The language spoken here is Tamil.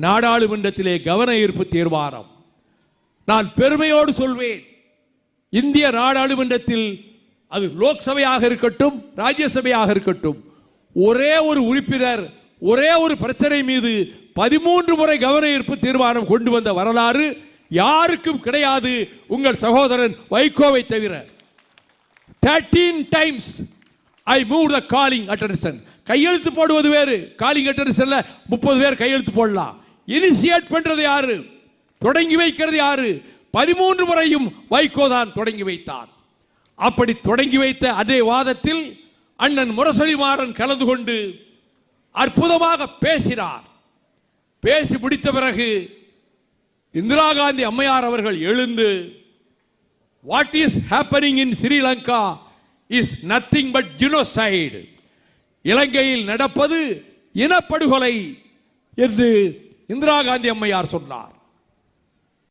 நாடாளுமன்றத்திலே கவன ஈர்ப்பு தீர்மானம். நான் பெருமையோடு சொல்வேன், இந்திய நாடாளுமன்றத்தில் அது லோக்சபையாக இருக்கட்டும் ராஜ்யசபையாக இருக்கட்டும், ஒரே ஒரு உறுப்பினர் ஒரே ஒரு பிரச்சனை மீது 13 முறை கவன ஈர்ப்பு தீர்மானம் கொண்டு வந்த வரலாறு யாருக்கும் கிடையாது, உங்கள் சகோதரன் வைகோவை தவிர. 13 times I moved the calling attention. கையெழுத்து போடுவது வேறு, காலிங் அட்டென்ஷன்ல 30 பேர் கையெழுத்து போடலாம். இனிஷியேட் பண்றது யாரு, தொடங்கி வைக்கிறது யாரு? 13 முறையும் வைகோ தான் தொடங்கி வைத்தான். அப்படி தொடங்கி வைத்த அதே வாதத்தில் அண்ணன் முரசொலிமாறன் கலந்து கொண்டு அற்புதமாக பேசினார். பேசி முடித்த பிறகு இந்திரா காந்தி அம்மையார் அவர்கள் எழுந்து, what is happening in Sri Lanka is nothing but genocide, இலங்கையில் நடப்பது இனப்படுகொலை என்று இந்திரா காந்தி அம்மையார் சொன்னார்.